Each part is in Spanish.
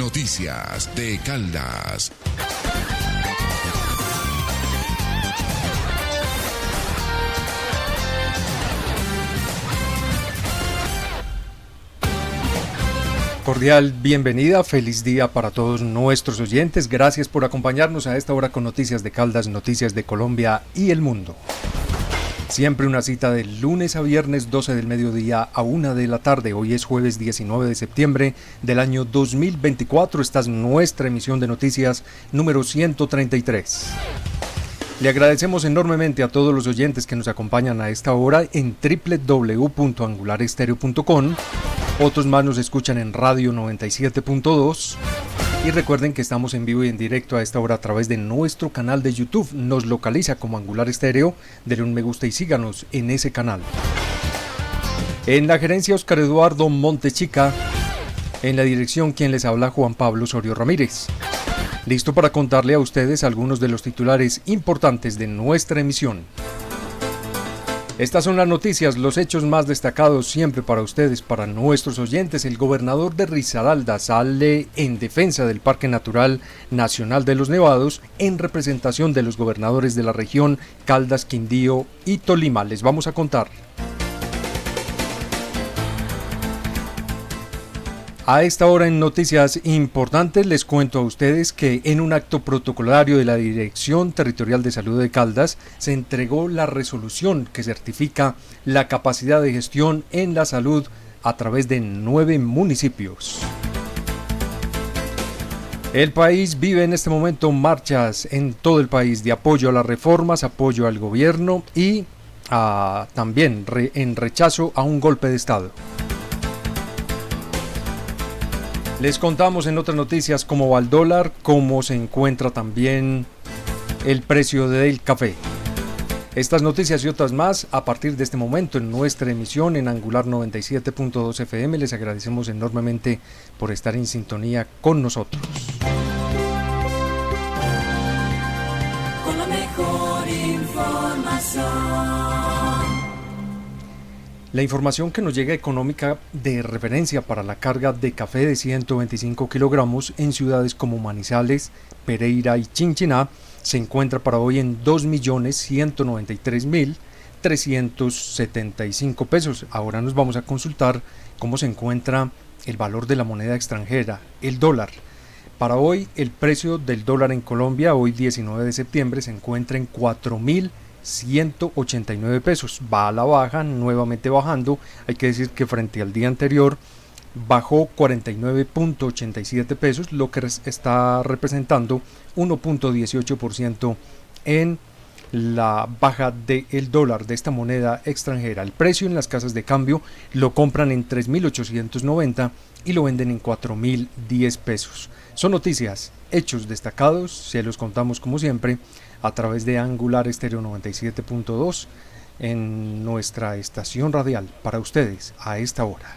Noticias de Caldas. Cordial bienvenida, feliz día para todos nuestros oyentes. Gracias por acompañarnos a esta hora con Noticias de Caldas, noticias de Colombia y el mundo. Siempre una cita de lunes a viernes, 12 del mediodía a 1 de la tarde. Hoy es jueves 19 de septiembre del año 2024. Esta es nuestra emisión de noticias número 133. Le agradecemos enormemente a todos los oyentes que nos acompañan a esta hora en www.angularestereo.com. Otros más nos escuchan en Radio 97.2. Y recuerden que estamos en vivo y en directo a esta hora a través de nuestro canal de YouTube. Nos localiza como Angular Estéreo. Denle un me gusta y síganos en ese canal. En la gerencia, Oscar Eduardo Montechica. En la dirección, quien les habla, Juan Pablo Osorio Ramírez. Listo para contarle a ustedes algunos de los titulares importantes de nuestra emisión. Estas son las noticias, los hechos más destacados siempre para ustedes, para nuestros oyentes. El gobernador de Risaralda sale en defensa del Parque Natural Nacional de los Nevados en representación de los gobernadores de la región Caldas, Quindío y Tolima. Les vamos a contar. A esta hora en noticias importantes les cuento a ustedes que en un acto protocolario de la Dirección Territorial de Salud de Caldas se entregó la resolución que certifica la capacidad de gestión en la salud a través de 9 municipios. El país vive en este momento marchas en todo el país de apoyo a las reformas, apoyo al gobierno y también en rechazo a un golpe de Estado. Les contamos en otras noticias cómo va el dólar, cómo se encuentra también el precio del café. Estas noticias y otras más a partir de este momento en nuestra emisión en Angular 97.2 FM. Les agradecemos enormemente por estar en sintonía con nosotros. Con la mejor información. La información que nos llega económica de referencia para la carga de café de 125 kilogramos en ciudades como Manizales, Pereira y Chinchiná se encuentra para hoy en 2.193.375 pesos. Ahora nos vamos a consultar cómo se encuentra el valor de la moneda extranjera, el dólar. Para hoy el precio del dólar en Colombia, hoy 19 de septiembre, se encuentra en 4.189 pesos, va a la baja, nuevamente bajando. Hay que decir que frente al día anterior bajó 49.87 pesos, lo que está representando 1.18% en la baja del dólar de esta moneda extranjera. El precio en las casas de cambio lo compran en 3.890 y lo venden en 4.010 pesos. Son noticias, hechos destacados, se los contamos como siempre a través de Angular Estéreo 97.2 en nuestra estación radial para ustedes a esta hora.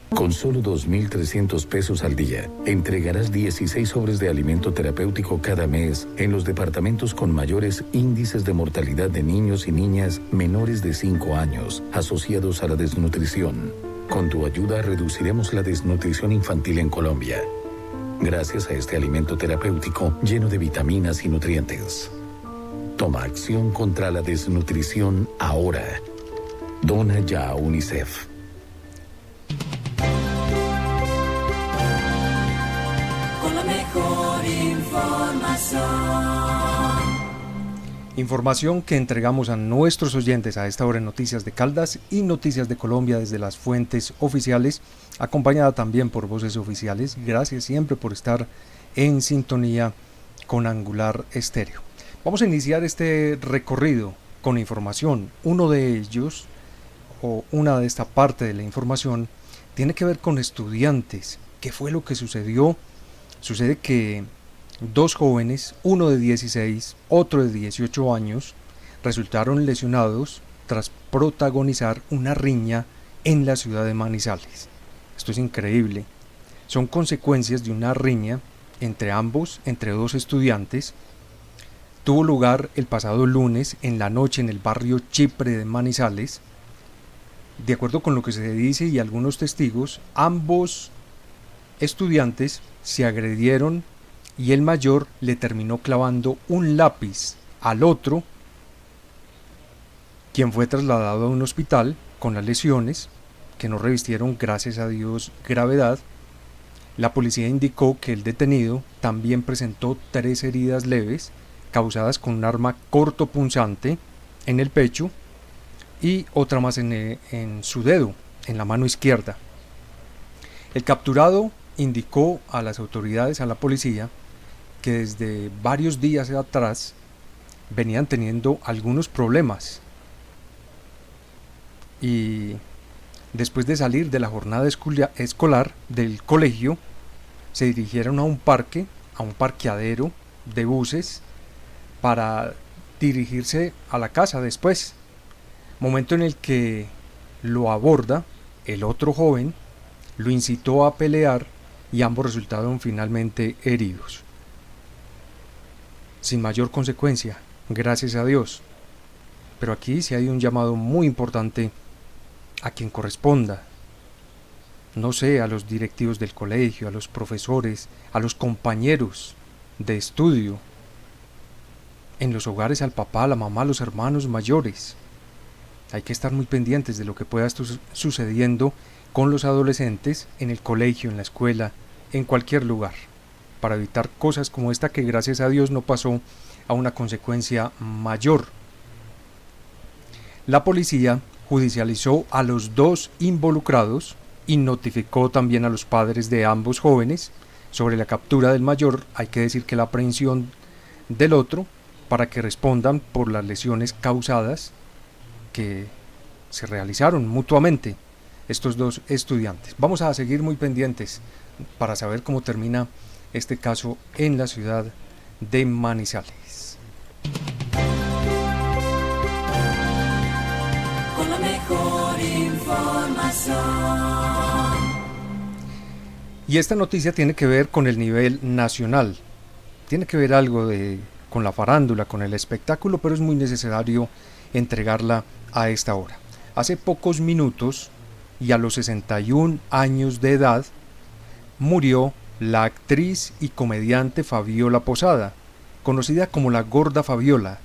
Con solo 2.300 pesos al día, entregarás 16 sobres de alimento terapéutico cada mes en los departamentos con mayores índices de mortalidad de niños y niñas menores de 5 años asociados a la desnutrición. Con tu ayuda reduciremos la desnutrición infantil en Colombia. Gracias a este alimento terapéutico lleno de vitaminas y nutrientes. Toma acción contra la desnutrición ahora. Dona ya a UNICEF. Con la mejor información. Información que entregamos a nuestros oyentes a esta hora en Noticias de Caldas y Noticias de Colombia desde las fuentes oficiales, acompañada también por voces oficiales. Gracias siempre por estar en sintonía con Angular Estéreo. Vamos a iniciar este recorrido con información. Uno de ellos, o una de esta parte de la información, tiene que ver con estudiantes. ¿Qué fue lo que sucedió? Sucede que dos jóvenes, uno de 16, otro de 18 años, resultaron lesionados tras protagonizar una riña en la ciudad de Manizales. Esto es increíble. Son consecuencias de una riña entre ambos, entre dos estudiantes. Tuvo lugar el pasado lunes en la noche en el barrio Chipre de Manizales. De acuerdo con lo que se dice y algunos testigos, ambos estudiantes se agredieron y el mayor le terminó clavando un lápiz al otro, quien fue trasladado a un hospital con las lesiones que no revistieron, gracias a Dios, gravedad. La policía indicó que el detenido también presentó 3 heridas leves causadas con un arma cortopunzante en el pecho y otra más en su dedo, en la mano izquierda. El capturado indicó a las autoridades, a la policía, que desde varios días atrás venían teniendo algunos problemas y después de salir de la jornada escolar del colegio se dirigieron a un parqueadero de buses para dirigirse a la casa después, momento en el que lo aborda el otro joven, lo incitó a pelear y ambos resultaron finalmente heridos. Sin mayor consecuencia, gracias a Dios. Pero aquí sí hay un llamado muy importante a quien corresponda. No sé, a los directivos del colegio, a los profesores, a los compañeros de estudio, en los hogares al papá, a la mamá, a los hermanos mayores. Hay que estar muy pendientes de lo que pueda estar sucediendo con los adolescentes en el colegio, en la escuela, en cualquier lugar, para evitar cosas como esta que gracias a Dios no pasó a una consecuencia mayor. La policía judicializó a los 2 involucrados y notificó también a los padres de ambos jóvenes sobre la captura del mayor. Hay que decir que la aprehensión del otro, para que respondan por las lesiones causadas que se realizaron mutuamente estos 2 estudiantes. Vamos a seguir muy pendientes para saber cómo termina este caso en la ciudad de Manizales. Con la mejor información. Y esta noticia tiene que ver con el nivel nacional, tiene que ver algo con la farándula, con el espectáculo, pero es muy necesario entregarla a esta hora. Hace pocos minutos y a los 61 años de edad murió la actriz y comediante Fabiola Posada, conocida como la Gorda Fabiola.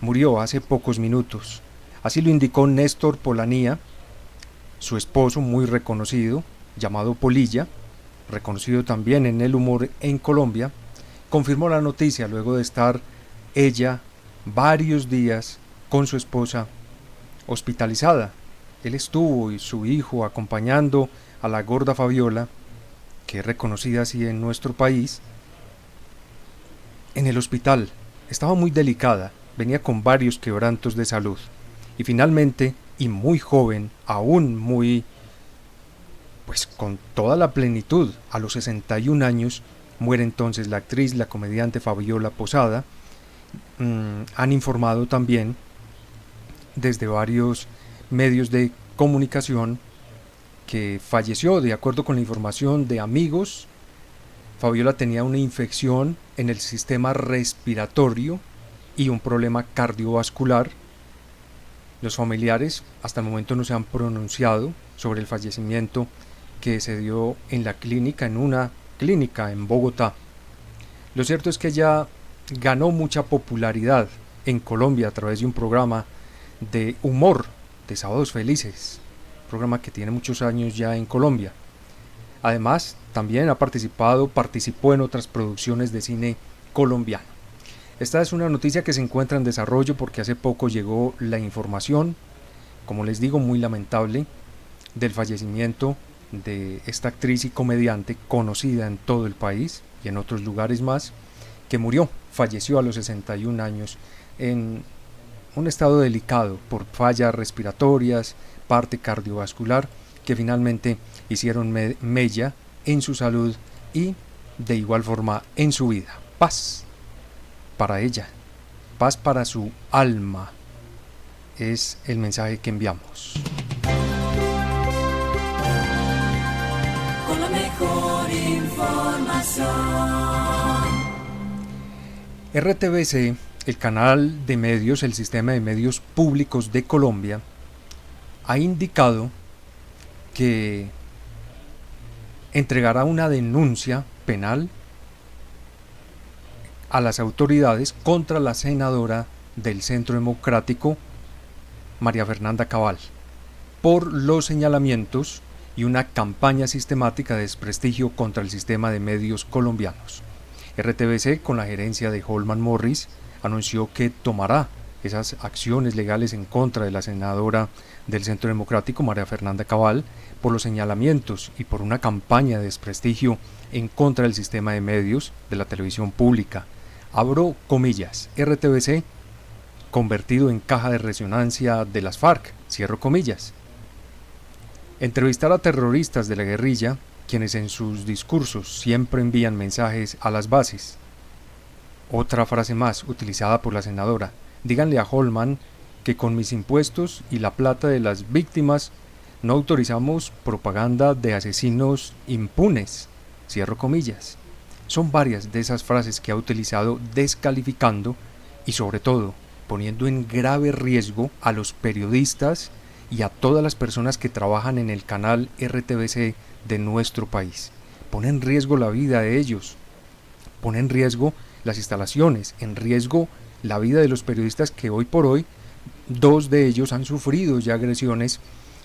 Murió hace pocos minutos. Así lo indicó Néstor Polanía, su esposo muy reconocido, llamado Polilla, reconocido también en el humor en Colombia. Confirmó la noticia luego de estar ella varios días con su esposa hospitalizada. Él estuvo y su hijo acompañando a la Gorda Fabiola, que es reconocida así en nuestro país, en el hospital. Estaba muy delicada, venía con varios quebrantos de salud y finalmente, y muy joven, aún muy, pues con toda la plenitud, a los 61 años, muere entonces la actriz, la comediante Fabiola Posada. Han informado también desde varios medios de comunicación que falleció. De acuerdo con la información de amigos, Fabiola tenía una infección en el sistema respiratorio y un problema cardiovascular. Los familiares hasta el momento no se han pronunciado sobre el fallecimiento que se dio en la clínica, en una clínica en Bogotá. Lo cierto es que ella ganó mucha popularidad en Colombia a través de un programa de humor, de Sábados Felices, programa que tiene muchos años ya en Colombia. Además, también participó en otras producciones de cine colombiano. Esta es una noticia que se encuentra en desarrollo porque hace poco llegó la información, como les digo, muy lamentable, del fallecimiento de esta actriz y comediante conocida en todo el país y en otros lugares más, que falleció a los 61 años en un estado delicado por fallas respiratorias, parte cardiovascular, que finalmente hicieron mella en su salud y de igual forma en su vida. Paz para ella, paz para su alma, es el mensaje que enviamos. Con la mejor información. RTBC, el canal de medios, el sistema de medios públicos de Colombia, ha indicado que entregará una denuncia penal a las autoridades contra la senadora del Centro Democrático, María Fernanda Cabal, por los señalamientos y una campaña sistemática de desprestigio contra el sistema de medios colombianos. RTBC, con la gerencia de Holman Morris, anunció que tomará esas acciones legales en contra de la senadora del Centro Democrático, María Fernanda Cabal, por los señalamientos y por una campaña de desprestigio en contra del sistema de medios de la televisión pública. Abro comillas, RTBC convertido en caja de resonancia de las FARC, cierro comillas. Entrevistar a terroristas de la guerrilla, quienes en sus discursos siempre envían mensajes a las bases. Otra frase más utilizada por la senadora: díganle a Holman que con mis impuestos y la plata de las víctimas no autorizamos propaganda de asesinos impunes, cierro comillas. Son varias de esas frases que ha utilizado descalificando y sobre todo poniendo en grave riesgo a los periodistas y a todas las personas que trabajan en el canal RTBC de nuestro país. Pone en riesgo la vida de ellos, pone en riesgo las instalaciones, en riesgo la vida de los periodistas que hoy por hoy, 2 de ellos han sufrido ya agresiones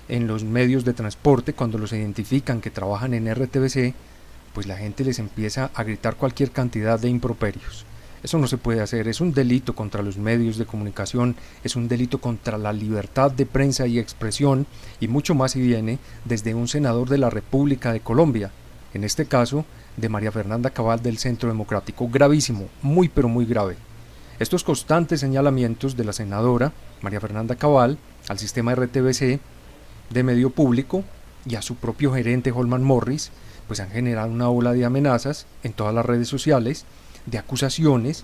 en los medios de transporte. Cuando los identifican que trabajan en RTBC, pues la gente les empieza a gritar cualquier cantidad de improperios. Eso no se puede hacer, es un delito contra los medios de comunicación, es un delito contra la libertad de prensa y expresión, y mucho más si viene desde un senador de la República de Colombia, en este caso de María Fernanda Cabal del Centro Democrático. Gravísimo, muy pero muy grave. Estos constantes señalamientos de la senadora María Fernanda Cabal al sistema RTBC de medio público y a su propio gerente Holman Morris, pues han generado una ola de amenazas en todas las redes sociales, de acusaciones,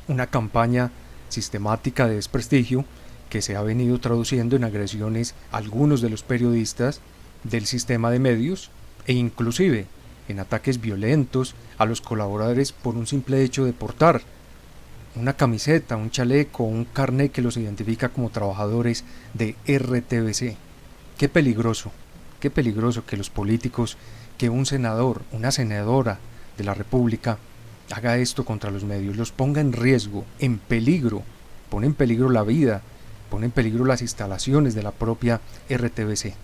una campaña sistemática de desprestigio que se ha venido traduciendo en agresiones a algunos de los periodistas del sistema de medios e inclusive en ataques violentos a los colaboradores por un simple hecho de portar una camiseta, un chaleco, un carnet que los identifica como trabajadores de RTBC. Qué peligroso que los políticos, que un senador, una senadora de la República haga esto contra los medios, los ponga en riesgo, en peligro, pone en peligro la vida, pone en peligro las instalaciones de la propia RTBC.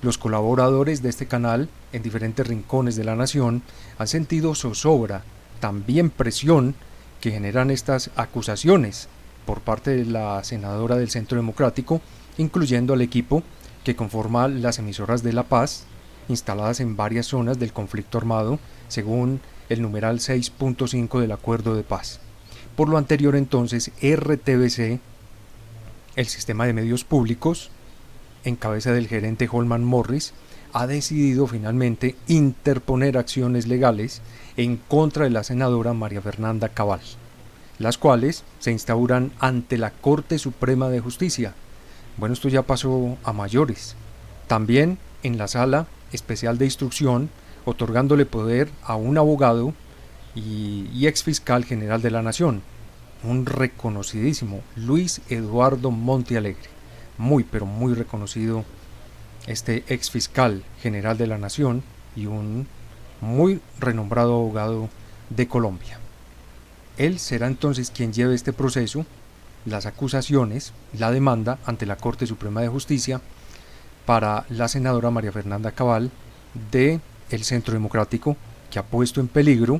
Los colaboradores de este canal en diferentes rincones de la nación han sentido zozobra, también presión que generan estas acusaciones por parte de la senadora del Centro Democrático, incluyendo al equipo que conforma las emisoras de La Paz, instaladas en varias zonas del conflicto armado, según el numeral 6.5 del Acuerdo de Paz. Por lo anterior entonces, RTBC, el sistema de medios públicos, en cabeza del gerente Holman Morris, ha decidido finalmente interponer acciones legales en contra de la senadora María Fernanda Cabal, las cuales se instauran ante la Corte Suprema de Justicia. Bueno, esto ya pasó a mayores. También en la Sala Especial de Instrucción, otorgándole poder a un abogado y ex fiscal general de la Nación, un reconocidísimo Luis Eduardo Montealegre, muy pero muy reconocido este ex fiscal general de la Nación y un muy renombrado abogado de Colombia. Él será entonces quien lleve este proceso, las acusaciones, la demanda ante la Corte Suprema de Justicia para la senadora María Fernanda Cabal de el Centro Democrático, que ha puesto en peligro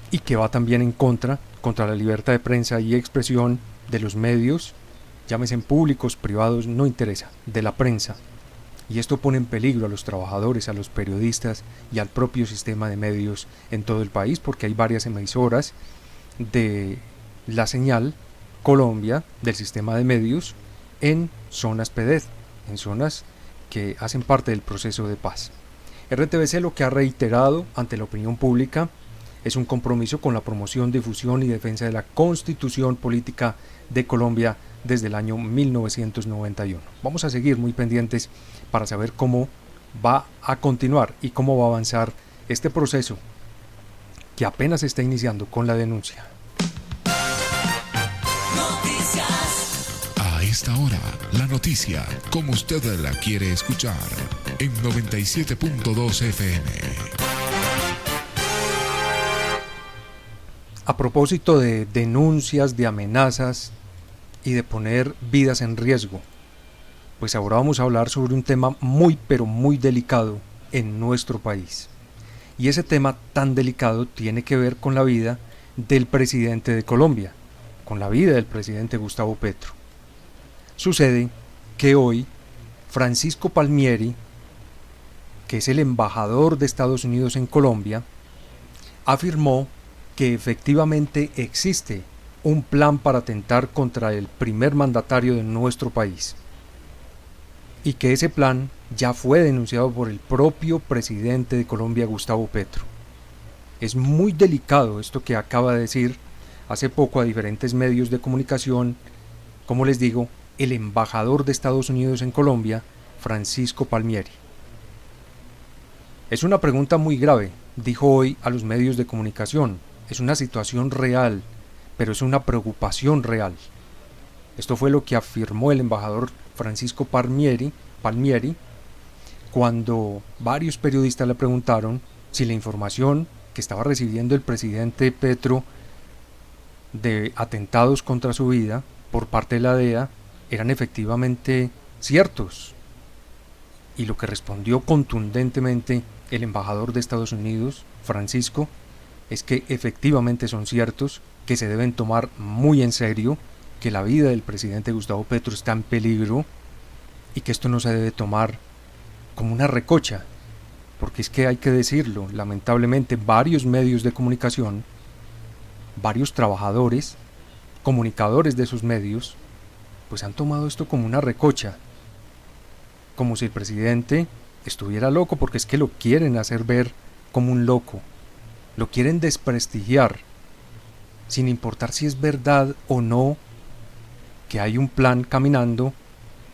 y que va también en contra la libertad de prensa y expresión de los medios, llámese públicos, privados, no interesa, de la prensa. Y esto pone en peligro a los trabajadores, a los periodistas y al propio sistema de medios en todo el país, porque hay varias emisoras de la señal Colombia del sistema de medios en zonas PEDED, en zonas que hacen parte del proceso de paz. RTBC lo que ha reiterado ante la opinión pública es un compromiso con la promoción, difusión y defensa de la Constitución Política de Colombia desde el año 1991. Vamos a seguir muy pendientes para saber cómo va a continuar y cómo va a avanzar este proceso que apenas está iniciando con la denuncia. esta hora, la noticia, como usted la quiere escuchar, en 97.2 FM. A propósito de denuncias, de amenazas y de poner vidas en riesgo, pues ahora vamos a hablar sobre un tema muy pero muy delicado en nuestro país. Y ese tema tan delicado tiene que ver con la vida del presidente de Colombia, con la vida del presidente Gustavo Petro. Sucede que hoy Francisco Palmieri, que es el embajador de Estados Unidos en Colombia, afirmó que efectivamente existe un plan para atentar contra el primer mandatario de nuestro país y que ese plan ya fue denunciado por el propio presidente de Colombia, Gustavo Petro. Es muy delicado esto que acaba de decir hace poco a diferentes medios de comunicación, como les digo, el embajador de Estados Unidos en Colombia, Francisco Palmieri. Es una pregunta muy grave, dijo hoy a los medios de comunicación. Es una situación real, pero es una preocupación real. Esto fue lo que afirmó el embajador Francisco Palmieri cuando varios periodistas le preguntaron si la información que estaba recibiendo el presidente Petro de atentados contra su vida por parte de la DEA eran efectivamente ciertos. Y lo que respondió contundentemente el embajador de Estados Unidos, Francisco, es que efectivamente son ciertos, que se deben tomar muy en serio, que la vida del presidente Gustavo Petro está en peligro y que esto no se debe tomar como una recocha, porque es que hay que decirlo, lamentablemente varios medios de comunicación, varios trabajadores, comunicadores de esos medios, pues han tomado esto como una recocha, como si el presidente estuviera loco, porque es que lo quieren hacer ver como un loco. Lo quieren desprestigiar, sin importar si es verdad o no que hay un plan caminando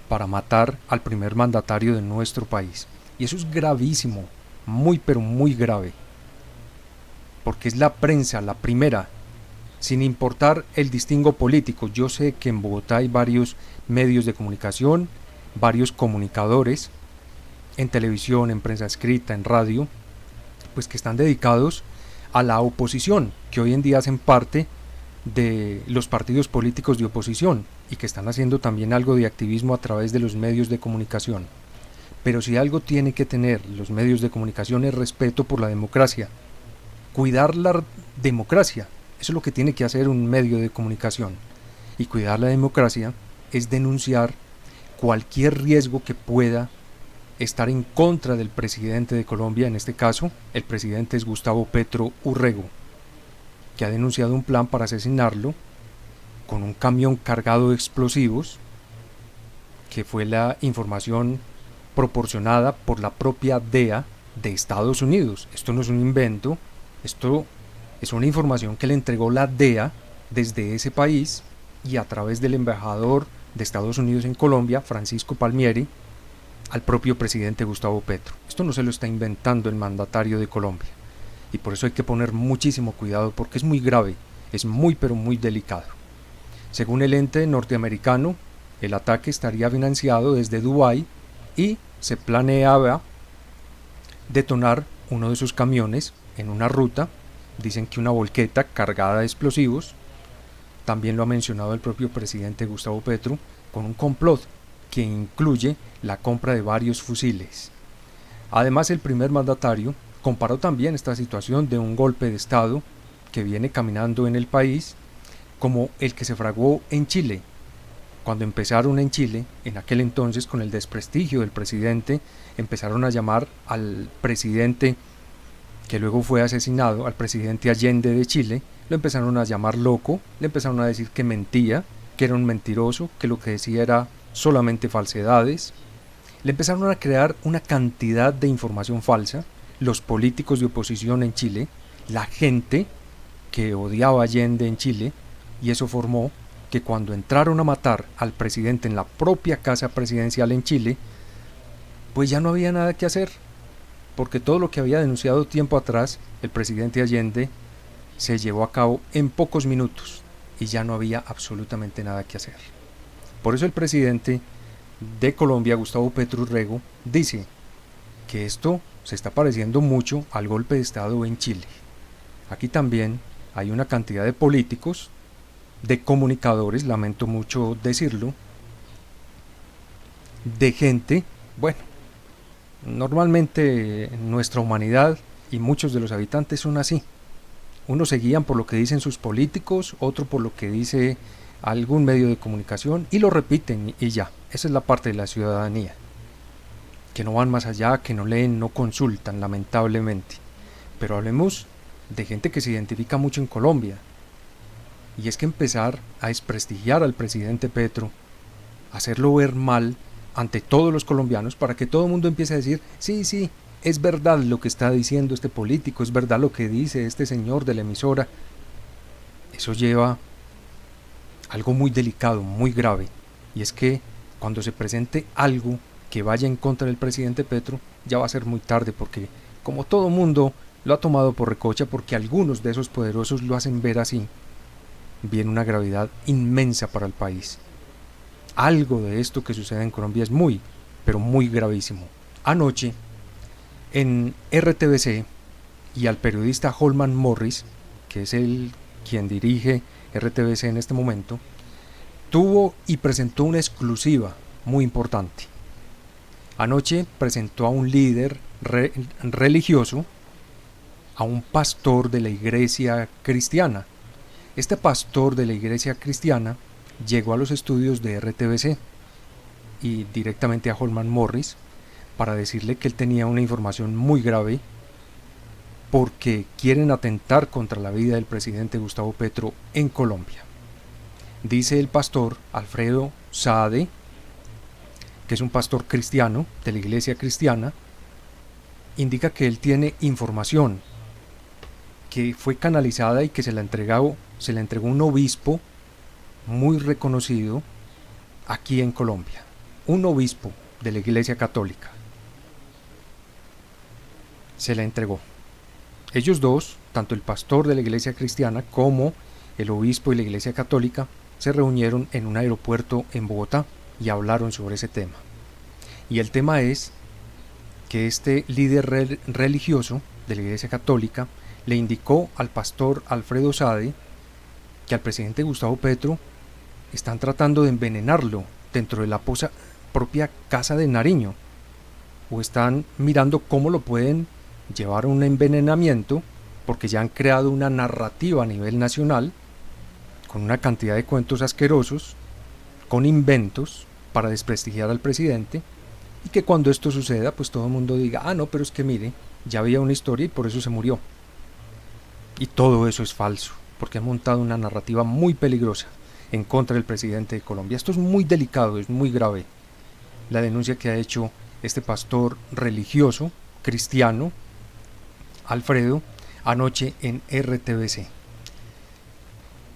para matar al primer mandatario de nuestro país. Y eso es gravísimo, muy pero muy grave, porque es la prensa, la primera, sin importar el distingo político. Yo sé que en Bogotá hay varios medios de comunicación, varios comunicadores, en televisión, en prensa escrita, en radio, pues que están dedicados a la oposición, que hoy en día hacen parte de los partidos políticos de oposición y que están haciendo también algo de activismo a través de los medios de comunicación. Pero si algo tiene que tener los medios de comunicación es respeto por la democracia, cuidar la democracia, eso es lo que tiene que hacer un medio de comunicación. Y cuidar la democracia es denunciar cualquier riesgo que pueda estar en contra del presidente de Colombia. En este caso, el presidente es Gustavo Petro Urrego, que ha denunciado un plan para asesinarlo con un camión cargado de explosivos, que fue la información proporcionada por la propia DEA de Estados Unidos. Esto no es un invento, esto es una información que le entregó la DEA desde ese país y a través del embajador de Estados Unidos en Colombia, Francisco Palmieri, al propio presidente Gustavo Petro. Esto no se lo está inventando el mandatario de Colombia. Y por eso hay que poner muchísimo cuidado, porque es muy grave, es muy pero muy delicado. Según el ente norteamericano, el ataque estaría financiado desde Dubái y se planeaba detonar uno de sus camiones en una ruta, dicen que una volqueta cargada de explosivos, también lo ha mencionado el propio presidente Gustavo Petro, con un complot que incluye la compra de varios fusiles. Además, el primer mandatario comparó también esta situación de un golpe de Estado que viene caminando en el país como el que se fraguó en Chile. Cuando empezaron en Chile, en aquel entonces con el desprestigio del presidente, empezaron a llamar al presidente que luego fue asesinado, al presidente Allende de Chile, lo empezaron a llamar loco, le empezaron a decir que mentía, que era un mentiroso, que lo que decía era solamente falsedades. Le empezaron a crear una cantidad de información falsa, los políticos de oposición en Chile, la gente que odiaba a Allende en Chile, y eso formó que cuando entraron a matar al presidente en la propia casa presidencial en Chile, pues ya no había nada que hacer, porque todo lo que había denunciado tiempo atrás el presidente Allende se llevó a cabo en pocos minutos y ya no había absolutamente nada que hacer. Por eso el presidente de Colombia, Gustavo Petro Urrego, dice que esto se está pareciendo mucho al golpe de Estado en Chile. Aquí también hay una cantidad de políticos, de comunicadores, lamento mucho decirlo, de gente, bueno, normalmente nuestra humanidad y muchos de los habitantes son así. Unos se guían por lo que dicen sus políticos, otro por lo que dice algún medio de comunicación y lo repiten y ya. Esa es la parte de la ciudadanía, que no van más allá, que no leen, no consultan, lamentablemente. Pero hablemos de gente que se identifica mucho en Colombia. Y es que empezar a desprestigiar al presidente Petro, hacerlo ver mal ante todos los colombianos para que todo el mundo empiece a decir, sí, es verdad lo que está diciendo este político, es verdad lo que dice este señor de la emisora. Eso lleva algo muy delicado, muy grave, y es que cuando se presente algo que vaya en contra del presidente Petro, ya va a ser muy tarde, porque como todo mundo lo ha tomado por recocha, porque algunos de esos poderosos lo hacen ver así, viene una gravedad inmensa para el país. Algo de esto que sucede en Colombia es muy, pero muy gravísimo. Anoche, en RTBC, y al periodista Holman Morris, que es el quien dirige RTBC en este momento, tuvo y presentó una exclusiva muy importante. Anoche presentó a un líder religioso, a un pastor de la iglesia cristiana. Este pastor de la iglesia cristiana llegó a los estudios de RTBC y directamente a Holman Morris para decirle que él tenía una información muy grave porque quieren atentar contra la vida del presidente Gustavo Petro en Colombia. Dice el pastor Alfredo Saade, que es un pastor cristiano de la iglesia cristiana, indica que él tiene información que fue canalizada y que se la entregó un obispo muy reconocido aquí en Colombia, un obispo de la Iglesia Católica. Se la entregó. Ellos dos, tanto el pastor de la Iglesia Cristiana como el obispo de la Iglesia Católica, se reunieron en un aeropuerto en Bogotá y hablaron sobre ese tema. Y el tema es que este líder religioso de la Iglesia Católica le indicó al pastor Alfredo Saade que al presidente Gustavo Petro están tratando de envenenarlo dentro de la propia casa de Nariño, o están mirando cómo lo pueden llevar a un envenenamiento, porque ya han creado una narrativa a nivel nacional con una cantidad de cuentos asquerosos, con inventos para desprestigiar al presidente, y que cuando esto suceda pues todo el mundo diga, no, pero es que mire, ya había una historia y por eso se murió. Y todo eso es falso, porque han montado una narrativa muy peligrosa en contra del presidente de Colombia. Esto es muy delicado, es muy grave, la denuncia que ha hecho este pastor religioso, cristiano, Alfredo, anoche en RTBC.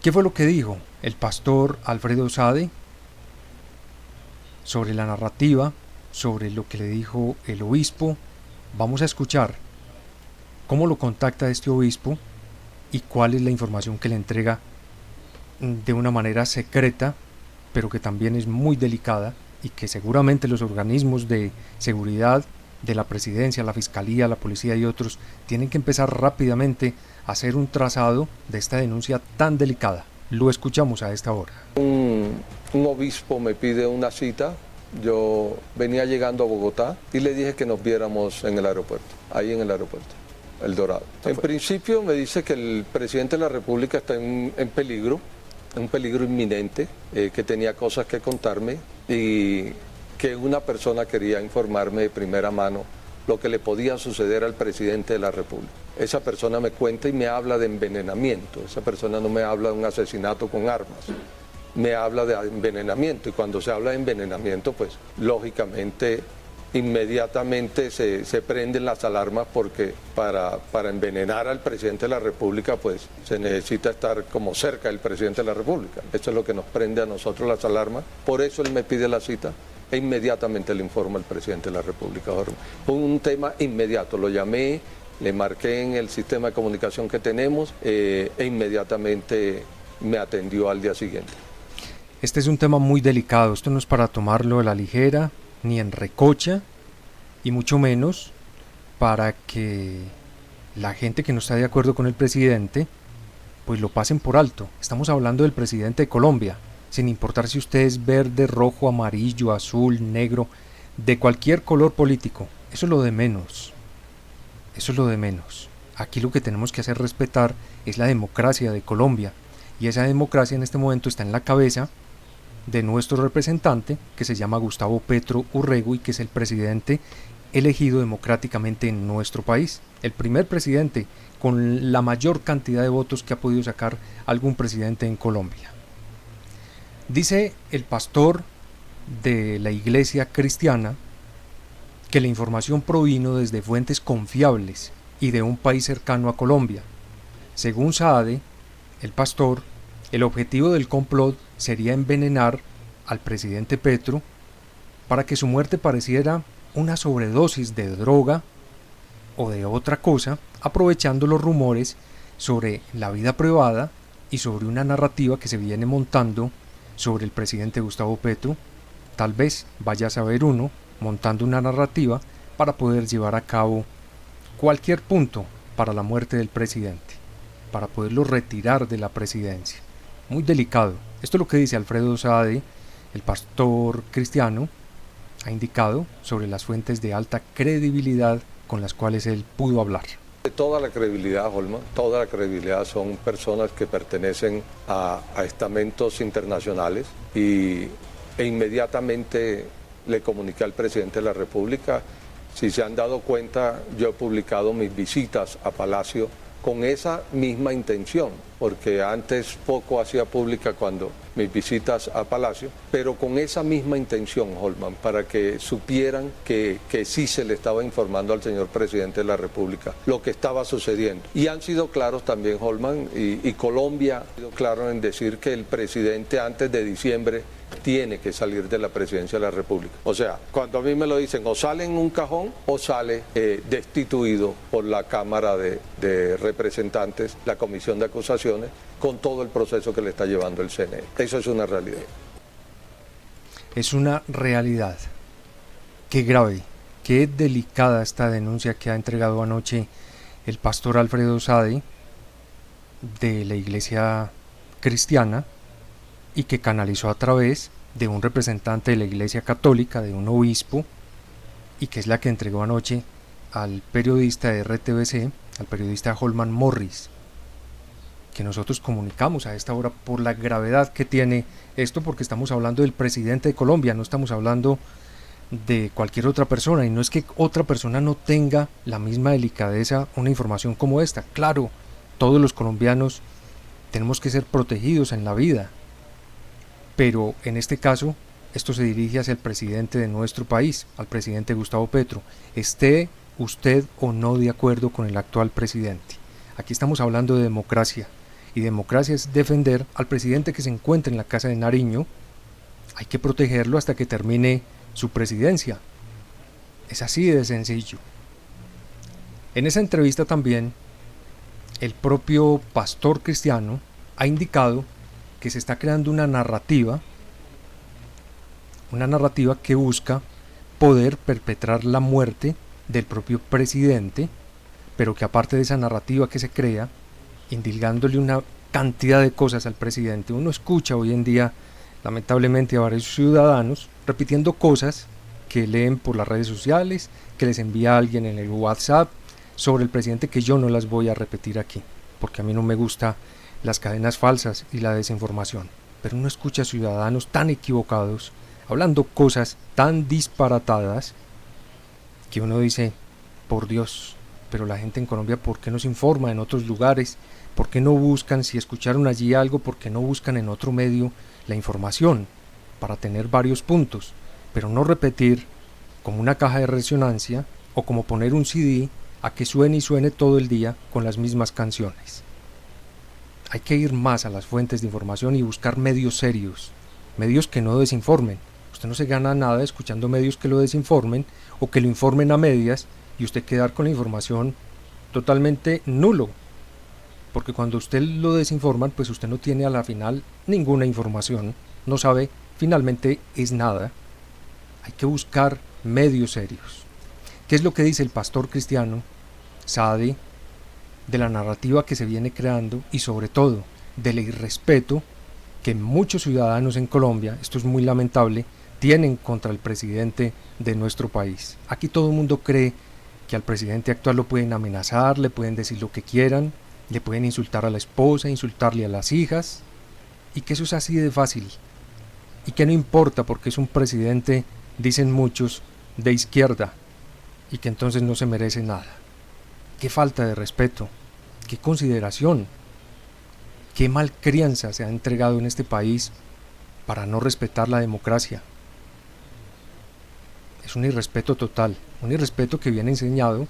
¿Qué fue lo que dijo el pastor Alfredo Saade sobre la narrativa, sobre lo que le dijo el obispo? Vamos a escuchar cómo lo contacta este obispo y cuál es la información que le entrega de una manera secreta, pero que también es muy delicada y que seguramente los organismos de seguridad de la presidencia, la fiscalía, la policía y otros tienen que empezar rápidamente a hacer un trazado de esta denuncia tan delicada. Lo escuchamos a esta hora. Un obispo me pide una cita. Yo venía llegando a Bogotá y le dije que nos viéramos en el aeropuerto, ahí en el aeropuerto, El Dorado. En principio me dice que el presidente de la República está en peligro, un peligro inminente, que tenía cosas que contarme y que una persona quería informarme de primera mano lo que le podía suceder al presidente de la República. Esa persona me cuenta y me habla de envenenamiento, esa persona no me habla de un asesinato con armas, me habla de envenenamiento, y cuando se habla de envenenamiento, pues lógicamente inmediatamente se prenden las alarmas, porque para envenenar al presidente de la República pues se necesita estar como cerca del presidente de la República. Eso es lo que nos prende a nosotros las alarmas. Por eso él me pide la cita e inmediatamente le informo al presidente de la República. Fue un tema inmediato, lo llamé, le marqué en el sistema de comunicación que tenemos e inmediatamente me atendió al día siguiente. Este es un tema muy delicado, esto no es para tomarlo a la ligera, ni en recocha, y mucho menos para que la gente que no está de acuerdo con el presidente, pues lo pasen por alto. Estamos hablando del presidente de Colombia, sin importar si usted es verde, rojo, amarillo, azul, negro, de cualquier color político. Eso es lo de menos. Eso es lo de menos. Aquí lo que tenemos que hacer respetar es la democracia de Colombia. Y esa democracia en este momento está en la cabeza de nuestro representante, que se llama Gustavo Petro Urrego y que es el presidente elegido democráticamente en nuestro país. El primer presidente con la mayor cantidad de votos que ha podido sacar algún presidente en Colombia. Dice el pastor de la iglesia cristiana que la información provino desde fuentes confiables y de un país cercano a Colombia. Según Saade, el pastor, el objetivo del complot sería envenenar al presidente Petro para que su muerte pareciera una sobredosis de droga o de otra cosa, aprovechando los rumores sobre la vida privada y sobre una narrativa que se viene montando sobre el presidente Gustavo Petro. Tal vez vaya a saber uno montando una narrativa para poder llevar a cabo cualquier punto para la muerte del presidente, para poderlo retirar de la presidencia. Muy delicado. Esto es lo que dice Alfredo Saade, el pastor cristiano, ha indicado sobre las fuentes de alta credibilidad con las cuales él pudo hablar. Toda la credibilidad, Holman, toda la credibilidad son personas que pertenecen a estamentos internacionales e inmediatamente le comuniqué al presidente de la República. Si se han dado cuenta, yo he publicado mis visitas a Palacio con esa misma intención, porque antes poco hacía pública cuando mis visitas a Palacio, pero con esa misma intención, Holman, para que supieran que sí se le estaba informando al señor presidente de la República lo que estaba sucediendo. Y han sido claros también, Holman, y Colombia ha sido claro en decir que el presidente antes de diciembre tiene que salir de la presidencia de la República. O sea, cuando a mí me lo dicen, o sale en un cajón o sale destituido por la Cámara de Representantes, la Comisión de Acusaciones, con todo el proceso que le está llevando el CNE. Eso es una realidad. Es una realidad. Qué grave, qué delicada esta denuncia que ha entregado anoche el pastor Alfredo Saade de la iglesia cristiana y que canalizó a través de un representante de la iglesia católica, de un obispo, y que es la que entregó anoche al periodista de RTBC, al periodista Holman Morris, que nosotros comunicamos a esta hora por la gravedad que tiene esto, porque estamos hablando del presidente de Colombia, no estamos hablando de cualquier otra persona, y no es que otra persona no tenga la misma delicadeza una información como esta. Claro, todos los colombianos tenemos que ser protegidos en la vida, pero en este caso esto se dirige hacia el presidente de nuestro país, al presidente Gustavo Petro, esté usted o no de acuerdo con el actual presidente. Aquí estamos hablando de democracia, y democracia es defender al presidente que se encuentra en la casa de Nariño. Hay que protegerlo hasta que termine su presidencia. Es así de sencillo. En esa entrevista también, el propio pastor cristiano ha indicado que se está creando una narrativa que busca poder perpetrar la muerte del propio presidente, pero que aparte de esa narrativa que se crea, indilgándole una cantidad de cosas al presidente, uno escucha hoy en día lamentablemente a varios ciudadanos repitiendo cosas que leen por las redes sociales, que les envía alguien en el WhatsApp sobre el presidente, que yo no las voy a repetir aquí, porque a mí no me gusta las cadenas falsas y la desinformación, pero uno escucha a ciudadanos tan equivocados, hablando cosas tan disparatadas, que uno dice, por Dios, pero la gente en Colombia, ¿por qué no se informa en otros lugares? ¿Por qué no buscan, si escucharon allí algo, por qué no buscan en otro medio la información para tener varios puntos, pero no repetir como una caja de resonancia o como poner un CD a que suene y suene todo el día con las mismas canciones? Hay que ir más a las fuentes de información y buscar medios serios, medios que no desinformen. Usted no se gana nada escuchando medios que lo desinformen o que lo informen a medias y usted quedar con la información totalmente nulo, porque cuando usted lo desinforman, pues usted no tiene a la final ninguna información no sabe, finalmente es nada. Hay que buscar medios serios. ¿Qué es lo que dice el pastor cristiano Saade de la narrativa que se viene creando y sobre todo del irrespeto que muchos ciudadanos en Colombia, esto es muy lamentable, tienen contra el presidente de nuestro país? Aquí todo el mundo cree que al presidente actual lo pueden amenazar, le pueden decir lo que quieran, le pueden insultar a la esposa, insultarle a las hijas, y que eso es así de fácil, y que no importa porque es un presidente, dicen muchos, de izquierda, y que entonces no se merece nada. Qué falta de respeto, qué consideración, qué malcrianza se ha entregado en este país para no respetar la democracia. Es un irrespeto total, un irrespeto que viene enseñado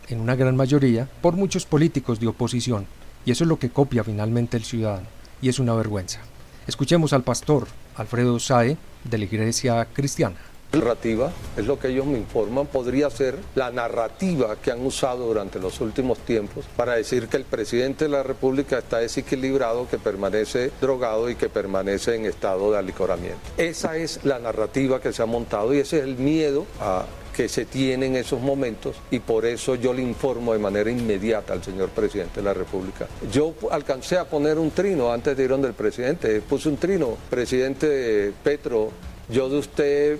en una gran mayoría por muchos políticos de oposición, y eso es lo que copia finalmente el ciudadano, y es una vergüenza. Escuchemos al pastor Alfredo Saade de la Iglesia Cristiana. Narrativa, es lo que ellos me informan, podría ser la narrativa que han usado durante los últimos tiempos para decir que el presidente de la República está desequilibrado, que permanece drogado y que permanece en estado de alicoramiento. Esa es la narrativa que se ha montado y ese es el miedo que se tiene en esos momentos, y por eso yo le informo de manera inmediata al señor presidente de la República. Yo alcancé a poner un trino antes de ir donde el presidente, puse un trino: presidente Petro, yo de usted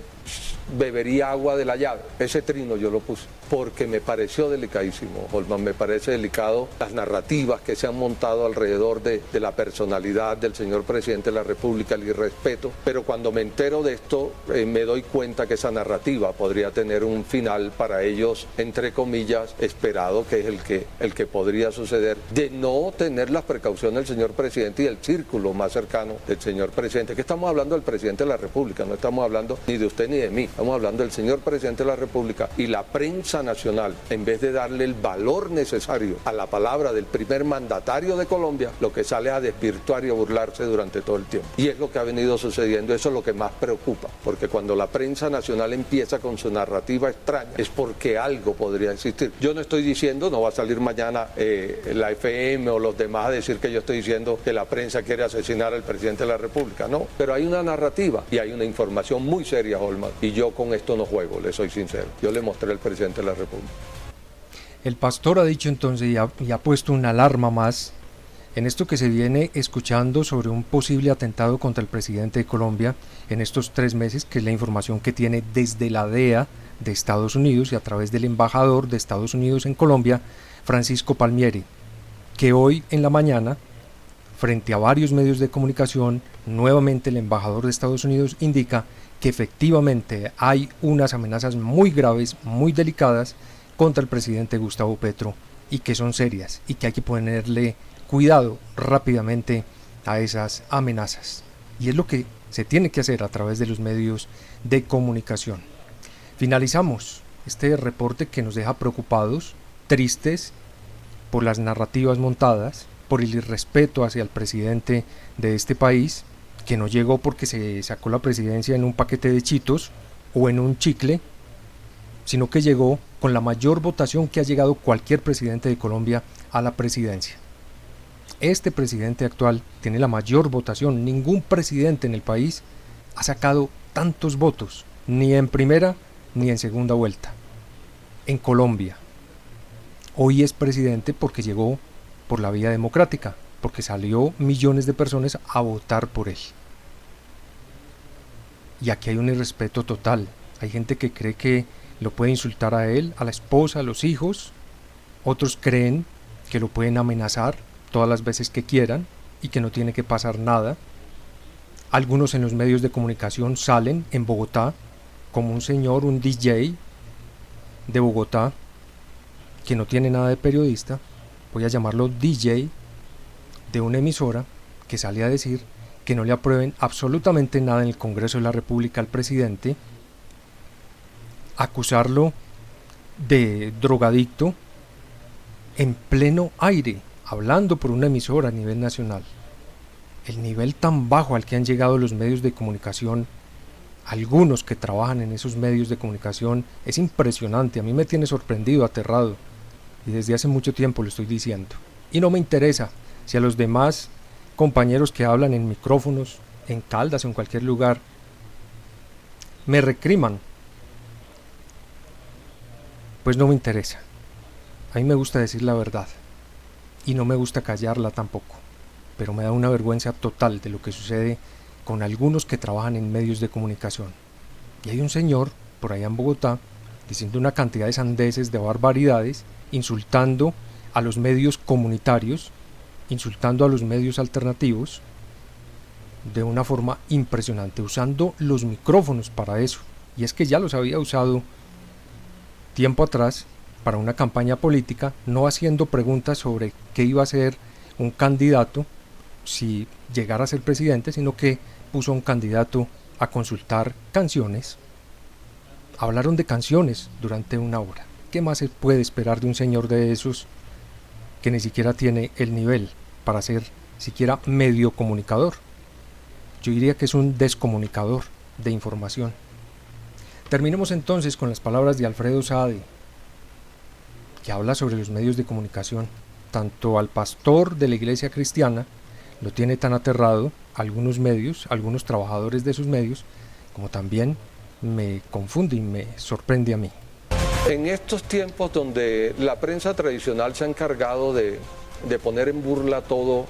bebería agua de la llave. Ese trino yo lo puse porque me pareció delicadísimo, Holman, me parece delicado las narrativas que se han montado alrededor de la personalidad del señor presidente de la República, el irrespeto, pero cuando me entero de esto me doy cuenta que esa narrativa podría tener un final para ellos, entre comillas, esperado, que es el que podría suceder, de no tener las precauciones del señor presidente y el círculo más cercano del señor presidente, que estamos hablando del presidente de la República, no estamos hablando ni de usted ni de mí, estamos hablando del señor presidente de la República, y la prensa nacional, en vez de darle el valor necesario a la palabra del primer mandatario de Colombia, lo que sale a desvirtuar y a burlarse durante todo el tiempo. Y es lo que ha venido sucediendo, eso es lo que más preocupa, porque cuando la prensa nacional empieza con su narrativa extraña, es porque algo podría existir. Yo no estoy diciendo, no va a salir mañana la FM o los demás a decir que yo estoy diciendo que la prensa quiere asesinar al presidente de la República, no, pero hay una narrativa y hay una información muy seria, Holman, y yo con esto no juego, le soy sincero. Yo le mostré al presidente de la República. El pastor ha dicho entonces y ha puesto una alarma más en esto que se viene escuchando sobre un posible atentado contra el presidente de Colombia en estos 3 meses, que es la información que tiene desde la DEA de Estados Unidos y a través del embajador de Estados Unidos en Colombia, Francisco Palmieri, que hoy en la mañana, frente a varios medios de comunicación, nuevamente el embajador de Estados Unidos indica que efectivamente hay unas amenazas muy graves, muy delicadas contra el presidente Gustavo Petro, y que son serias y que hay que ponerle cuidado rápidamente a esas amenazas. Y es lo que se tiene que hacer a través de los medios de comunicación. Finalizamos este reporte que nos deja preocupados, tristes por las narrativas montadas, por el irrespeto hacia el presidente de este país, que no llegó porque se sacó la presidencia en un paquete de chitos o en un chicle, sino que llegó con la mayor votación que ha llegado cualquier presidente de Colombia a la presidencia. Este presidente actual tiene la mayor votación. Ningún presidente en el país ha sacado tantos votos, ni en primera ni en segunda vuelta, en Colombia. Hoy es presidente porque llegó por la vía democrática, porque salió millones de personas a votar por él. Y aquí hay un irrespeto total. Hay gente que cree que lo puede insultar a él, a la esposa, a los hijos. Otros creen que lo pueden amenazar todas las veces que quieran y que no tiene que pasar nada. Algunos en los medios de comunicación salen en Bogotá como un señor, un DJ de Bogotá, que no tiene nada de periodista, voy a llamarlo DJ, de una emisora, que sale a decir que no le aprueben absolutamente nada en el Congreso de la República al presidente, acusarlo de drogadicto en pleno aire, hablando por una emisora a nivel nacional. El nivel tan bajo al que han llegado los medios de comunicación, algunos que trabajan en esos medios de comunicación, es impresionante. A mí me tiene sorprendido, aterrado, y desde hace mucho tiempo lo estoy diciendo. Y no me interesa si a los demás compañeros que hablan en micrófonos en Caldas o en cualquier lugar, me recriman, pues no me interesa. A mí me gusta decir la verdad y no me gusta callarla tampoco, pero me da una vergüenza total de lo que sucede con algunos que trabajan en medios de comunicación. Y hay un señor por allá en Bogotá diciendo una cantidad de sandeces, de barbaridades, insultando a los medios comunitarios, insultando a los medios alternativos de una forma impresionante, usando los micrófonos para eso. Y es que ya los había usado tiempo atrás para una campaña política, no haciendo preguntas sobre qué iba a ser un candidato si llegara a ser presidente, sino que puso a un candidato a consultar canciones. Hablaron de canciones durante una hora. ¿Qué más se puede esperar de un señor de esos que ni siquiera tiene el nivel para ser siquiera medio comunicador? Yo diría que es un descomunicador de información. Terminemos entonces con las palabras de Alfredo Saade, que habla sobre los medios de comunicación. Tanto al pastor de la iglesia cristiana lo tiene tan aterrado, algunos medios, algunos trabajadores de esos medios, como también me confunde y me sorprende a mí. En estos tiempos donde la prensa tradicional se ha encargado de poner en burla todo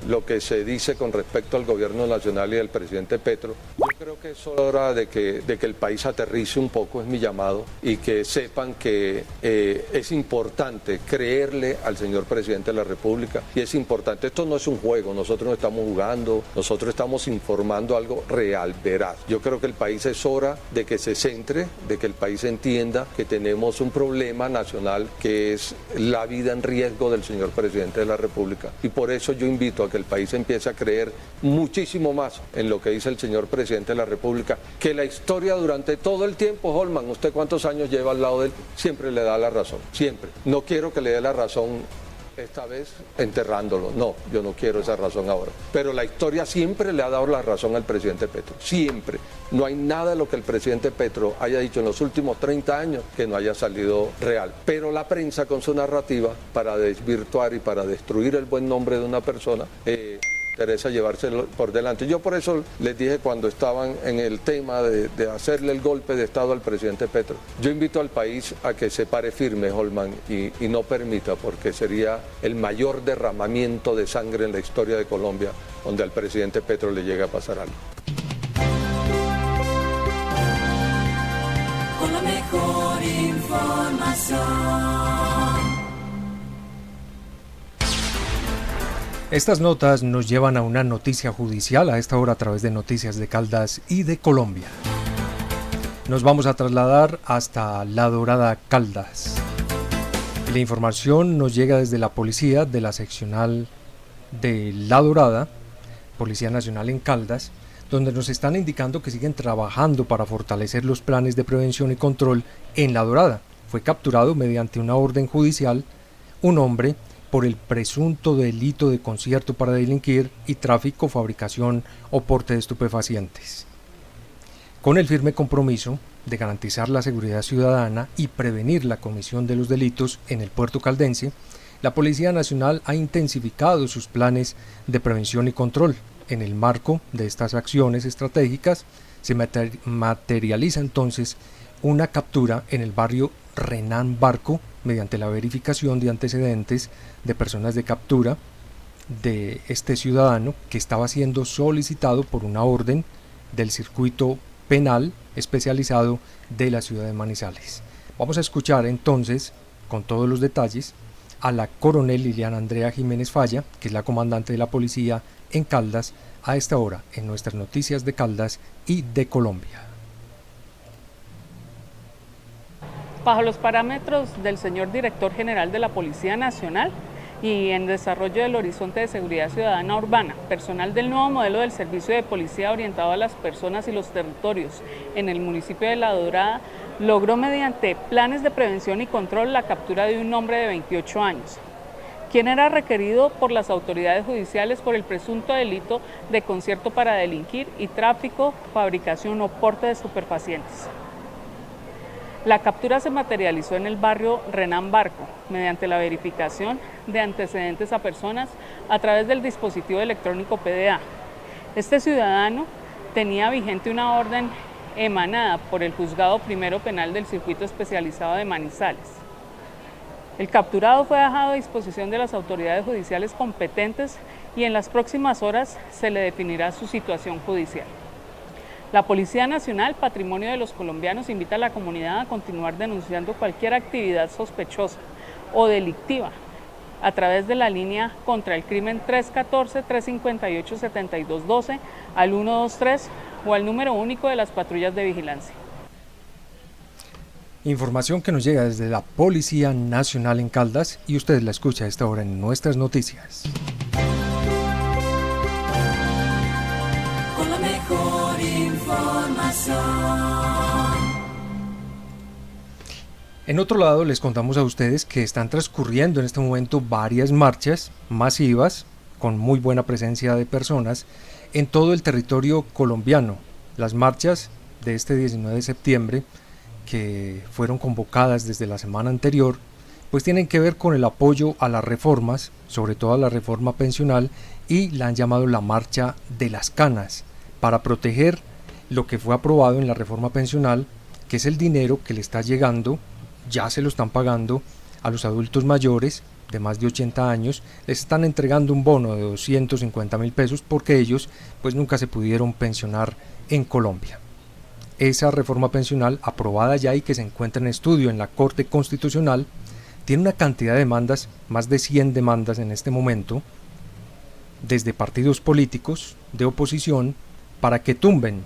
lo que se dice con respecto al gobierno nacional y al presidente Petro, yo creo que es hora de que el país aterrice un poco, es mi llamado, y que sepan que es importante creerle al señor presidente de la República, y es importante, esto no es un juego, nosotros no estamos jugando, nosotros estamos informando algo real, veraz. Yo creo que el país es hora de que se centre, de que el país entienda que tenemos un problema nacional que es la vida en riesgo del señor presidente de la República, y por eso yo invito a que el país empiece a creer muchísimo más en lo que dice el señor presidente de la República, que la historia durante todo el tiempo, Holman, usted cuántos años lleva al lado de él, siempre le da la razón, siempre. No quiero que le dé la razón esta vez enterrándolo, no, yo no quiero esa razón ahora, pero la historia siempre le ha dado la razón al presidente Petro, siempre. No hay nada de lo que el presidente Petro haya dicho en los últimos 30 años que no haya salido real, pero la prensa con su narrativa, para desvirtuar y para destruir el buen nombre de una persona, interesa llevárselo por delante. Yo por eso les dije cuando estaban en el tema de hacerle el golpe de Estado al presidente Petro, yo invito al país a que se pare firme, Holman, y no permita, porque sería el mayor derramamiento de sangre en la historia de Colombia, donde al presidente Petro le llegue a pasar algo. Con la mejor información. Estas notas nos llevan a una noticia judicial a esta hora a través de Noticias de Caldas y de Colombia. Nos vamos a trasladar hasta La Dorada, Caldas. La información nos llega desde la policía de la seccional de La Dorada, Policía Nacional en Caldas, donde nos están indicando que siguen trabajando para fortalecer los planes de prevención y control en La Dorada. Fue capturado mediante una orden judicial un hombre por el presunto delito de concierto para delinquir y tráfico, fabricación o porte de estupefacientes. Con el firme compromiso de garantizar la seguridad ciudadana y prevenir la comisión de los delitos en el puerto caldense, la Policía Nacional ha intensificado sus planes de prevención y control. En el marco de estas acciones estratégicas se materializa entonces una captura en el barrio Renán Barco mediante la verificación de antecedentes de personas de captura de este ciudadano que estaba siendo solicitado por una orden del circuito penal especializado de la ciudad de Manizales. Vamos a escuchar entonces con todos los detalles a la coronel Liliana Andrea Jiménez Falla, que es la comandante de la policía en Caldas, a esta hora en nuestras noticias de Caldas y de Colombia. Bajo los parámetros del señor director general de la Policía Nacional y en desarrollo del horizonte de seguridad ciudadana urbana, personal del nuevo modelo del servicio de policía orientado a las personas y los territorios en el municipio de La Dorada, logró mediante planes de prevención y control la captura de un hombre de 28 años, quien era requerido por las autoridades judiciales por el presunto delito de concierto para delinquir y tráfico, fabricación o porte de estupefacientes. La captura se materializó en el barrio Renán Barco, mediante la verificación de antecedentes a personas a través del dispositivo electrónico PDA. Este ciudadano tenía vigente una orden emanada por el Juzgado Primero Penal del Circuito Especializado de Manizales. El capturado fue dejado a disposición de las autoridades judiciales competentes y en las próximas horas se le definirá su situación judicial. La Policía Nacional, patrimonio de los colombianos, invita a la comunidad a continuar denunciando cualquier actividad sospechosa o delictiva a través de la línea contra el crimen 314-358-7212 al 123 o al número único de las patrullas de vigilancia. Información que nos llega desde la Policía Nacional en Caldas y usted la escucha a esta hora en nuestras noticias. Con la mejor información. En otro lado, les contamos a ustedes que están transcurriendo en este momento varias marchas masivas con muy buena presencia de personas en todo el territorio colombiano. Las marchas de este 19 de septiembre, que fueron convocadas desde la semana anterior, pues tienen que ver con el apoyo a las reformas, sobre todo a la reforma pensional, y la han llamado la Marcha de las Canas, para proteger lo que fue aprobado en la reforma pensional, que es el dinero que le está llegando, ya se lo están pagando a los adultos mayores de más de 80 años, les están entregando un bono de 250.000 pesos porque ellos pues nunca se pudieron pensionar en Colombia. Esa reforma pensional aprobada ya y que se encuentra en estudio en la Corte Constitucional tiene una cantidad de demandas, más de 100 demandas en este momento, desde partidos políticos de oposición para que tumben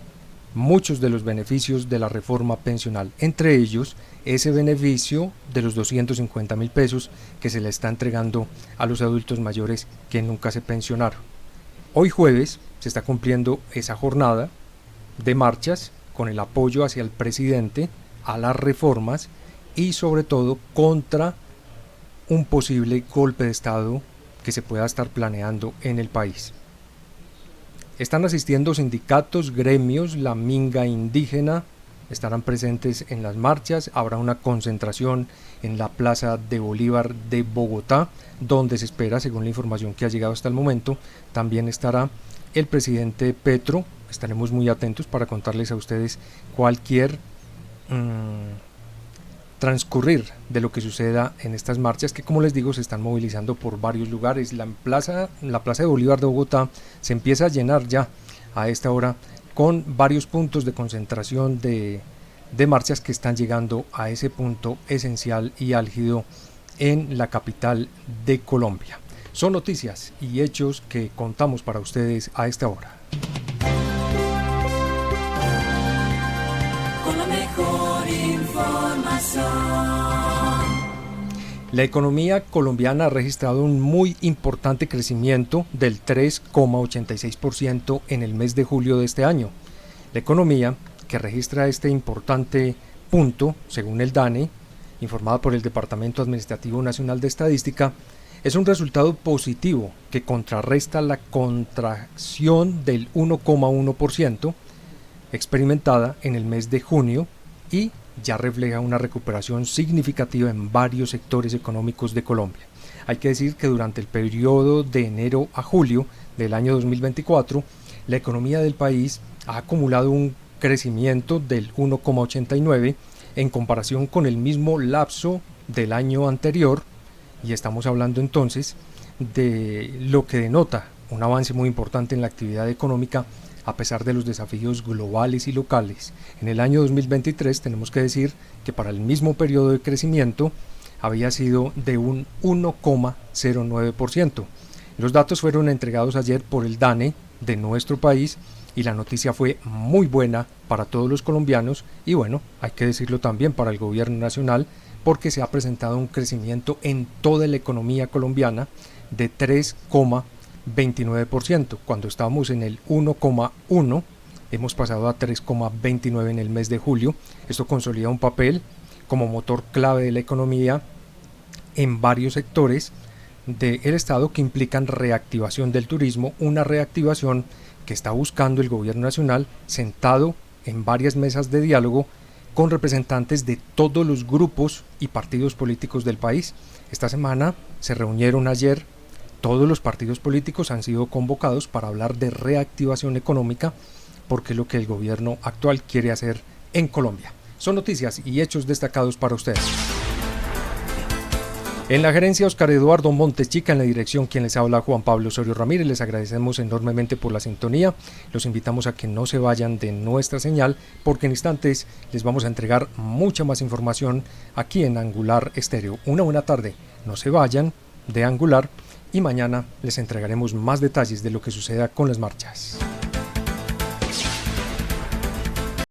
muchos de los beneficios de la reforma pensional, entre ellos ese beneficio de los 250.000 pesos que se le está entregando a los adultos mayores que nunca se pensionaron. Hoy jueves se está cumpliendo esa jornada de marchas con el apoyo hacia el presidente, a las reformas y sobre todo contra un posible golpe de Estado que se pueda estar planeando en el país. Están asistiendo sindicatos, gremios, la minga indígena, estarán presentes en las marchas, habrá una concentración en la Plaza de Bolívar de Bogotá, donde se espera, según la información que ha llegado hasta el momento, también estará el presidente Petro. Estaremos muy atentos para contarles a ustedes cualquier transcurrir de lo que suceda en estas marchas que, como les digo, se están movilizando por varios lugares. La plaza de Bolívar de Bogotá se empieza a llenar ya a esta hora con varios puntos de concentración de marchas que están llegando a ese punto esencial y álgido en la capital de Colombia. Son noticias y hechos que contamos para ustedes a esta hora. Con la mejor información. La economía colombiana ha registrado un muy importante crecimiento del 3,86% en el mes de julio de este año. La economía, que registra este importante punto, según el DANE, informada por el Departamento Administrativo Nacional de Estadística, es un resultado positivo que contrarresta la contracción del 1,1% experimentada en el mes de junio y ya refleja una recuperación significativa en varios sectores económicos de Colombia. Hay que decir que durante el periodo de enero a julio del año 2024, la economía del país ha acumulado un crecimiento del 1,89% en comparación con el mismo lapso del año anterior, y estamos hablando entonces de lo que denota un avance muy importante en la actividad económica a pesar de los desafíos globales y locales. En el año 2023 tenemos que decir que para el mismo periodo de crecimiento había sido de un 1,09%. Los datos fueron entregados ayer por el DANE de nuestro país y la noticia fue muy buena para todos los colombianos y bueno, hay que decirlo también para el gobierno nacional, porque se ha presentado un crecimiento en toda la economía colombiana de 3,29%. Cuando estábamos en el 1,1, hemos pasado a 3,29 en el mes de julio. Esto consolida un papel como motor clave de la economía en varios sectores del Estado que implican reactivación del turismo, una reactivación que está buscando el gobierno nacional sentado en varias mesas de diálogo con representantes de todos los grupos y partidos políticos del país. Esta semana se reunieron ayer Todos los partidos políticos han sido convocados para hablar de reactivación económica, porque es lo que el gobierno actual quiere hacer en Colombia. Son noticias y hechos destacados para ustedes. En la gerencia, Oscar Eduardo Montes Chica, en la dirección quien les habla, Juan Pablo Osorio Ramírez. Les agradecemos enormemente por la sintonía. Los invitamos a que no se vayan de nuestra señal, porque en instantes les vamos a entregar mucha más información aquí en Angular Estéreo. Una buena tarde, no se vayan de Angular, y mañana les entregaremos más detalles de lo que suceda con las marchas.